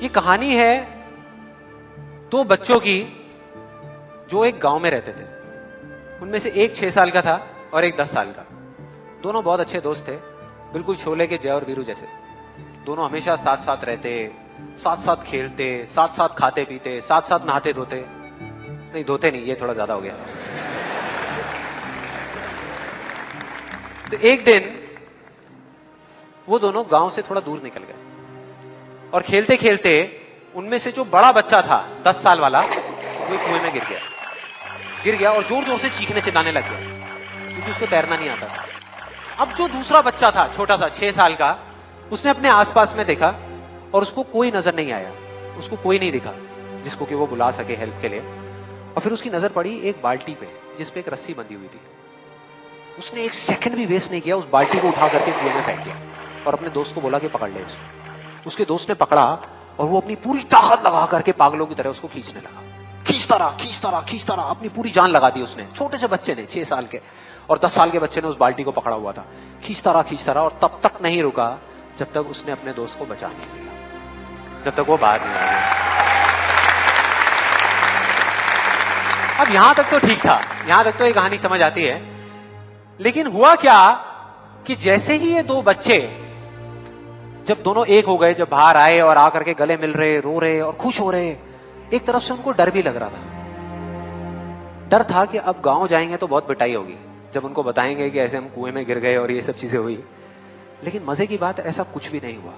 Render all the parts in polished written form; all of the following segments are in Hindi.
ये कहानी है दो बच्चों की जो एक गांव में रहते थे। उनमें से एक 6 साल का था और एक 10 साल का। दोनों बहुत अच्छे दोस्त थे, बिल्कुल शोले के जय और वीरू जैसे। दोनों हमेशा साथ साथ रहते, साथ साथ खेलते, साथ साथ खाते पीते, साथ साथ नहाते धोते। नहीं धोते नहीं, ये थोड़ा ज्यादा हो गया। तो एक दिन वो दोनों गांव से थोड़ा दूर निकल गए और खेलते खेलते उनमें से जो बड़ा बच्चा था 10 साल वाला, वो कुएं में गिर गया और जोर जोर से चीखने चिल्लाने लग गया क्योंकि उसको तैरना नहीं आता था। अब जो दूसरा बच्चा था छोटा सा 6 साल का, उसने अपने आसपास में देखा और उसको कोई नजर नहीं आया, उसको कोई नहीं दिखा जिसको कि वो बुला सके हेल्प के लिए। और फिर उसकी नजर पड़ी एक बाल्टी पे जिसपे एक रस्सी बंधी हुई थी। उसने एक सेकंड भी वेस्ट नहीं किया, उस बाल्टी को उठा करके कुएं में फेंक दिया और अपने दोस्त को बोला कि पकड़ ले इसको। उसके दोस्त ने पकड़ा और वो अपनी पूरी ताकत लगा करके पागलों की तरह उसको खींचने लगा। खींचता रहा, अपनी पूरी जान लगा दी उसने। छोटे से बच्चे ने, 6 साल के और 10 साल के बच्चे ने उस बाल्टी को पकड़ा हुआ था। खींचता रहा और तब तक नहीं रुका जब तक उसने अपने दोस्त को बचा नहीं लिया, जब तक वो बाहर नहीं आ गया। अब यहां तक तो ठीक था, यहां तक तो ये कहानी समझ आती है। लेकिन हुआ क्या कि जैसे ही ये दो बच्चे जब दोनों एक हो गए, जब बाहर आए और आकर के गले मिल रहे, रो रहे और खुश हो रहे, एक तरफ से उनको डर भी लग रहा था। डर था कि अब गांव जाएंगे तो बहुत पिटाई होगी जब उनको बताएंगे कि ऐसे हम कुएं में गिर गए और ये सब चीजें हुई। लेकिन मजे की बात, ऐसा कुछ भी नहीं हुआ।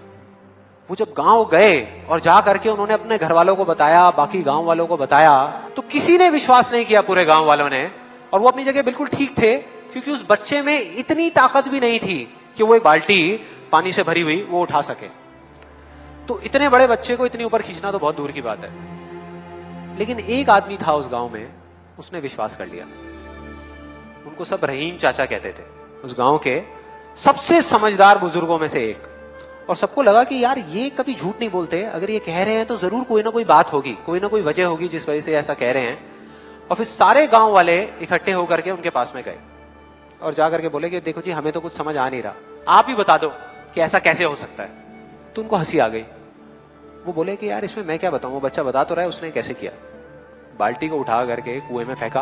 वो जब गांव गए और जा करके उन्होंने अपने घर वालों को बताया, बाकी गांव वालों को बताया, तो किसी ने विश्वास नहीं किया, पूरे गांव वालों ने। और वो अपनी जगह बिल्कुल ठीक थे क्योंकि उस बच्चे में इतनी ताकत भी नहीं थी कि वो एक बाल्टी पानी से भरी हुई वो उठा सके। तो इतने बड़े बच्चे को इतनी ऊपर खींचना तो बहुत दूर की बात है। लेकिन एक आदमी था उस गांव में, उसने विश्वास कर लिया। उनको सब रहीम चाचा कहते थे, उस गांव के सबसे समझदार बुजुर्गों में से एक। और सबको लगा कि यार ये कभी झूठ नहीं बोलते, अगर ये कह रहे हैं तो जरूर कोई ना कोई बात होगी, कोई ना कोई वजह होगी जिस वजह से ऐसा कह रहे हैं। और फिर सारे गांव वाले इकट्ठे होकर के उनके पास में गए और जाकर के बोले कि देखो जी, हमें तो कुछ समझ आ नहीं रहा, आप ही बता दो कि ऐसा कैसे हो सकता है। तो उनको हंसी आ गई। वो बोले कि यार इसमें मैं क्या बताऊं, वो बच्चा बता तो रहा है उसने कैसे किया। बाल्टी को उठा करके कुएं में फेंका,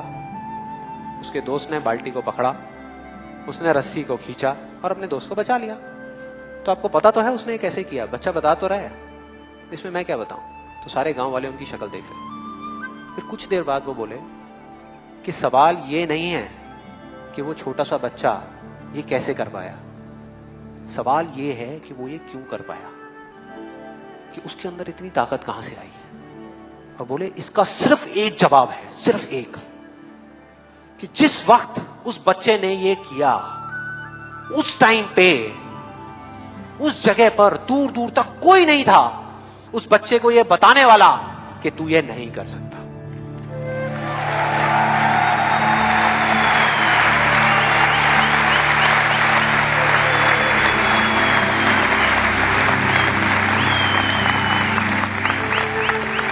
उसके दोस्त ने बाल्टी को पकड़ा, उसने रस्सी को खींचा और अपने दोस्त को बचा लिया। तो आपको पता तो है उसने कैसे किया, बच्चा बता तो रहा है, इसमें मैं क्या बताऊं। तो सारे गांव वाले उनकी शक्ल देख रहे। फिर कुछ देर बाद वो बोले कि सवाल ये नहीं है कि वो छोटा सा बच्चा ये कैसे कर पाया, सवाल ये है कि वो ये क्यों कर पाया, कि उसके अंदर इतनी ताकत कहां से आई। और बोले इसका सिर्फ एक जवाब है, सिर्फ एक, कि जिस वक्त उस बच्चे ने ये किया, उस टाइम पे उस जगह पर दूर दूर तक कोई नहीं था उस बच्चे को ये बताने वाला कि तू ये नहीं कर सकता।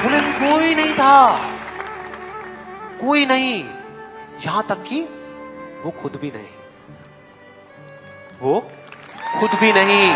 बोले कोई नहीं था, कोई नहीं, यहां तक कि वो खुद भी नहीं, वो खुद भी नहीं।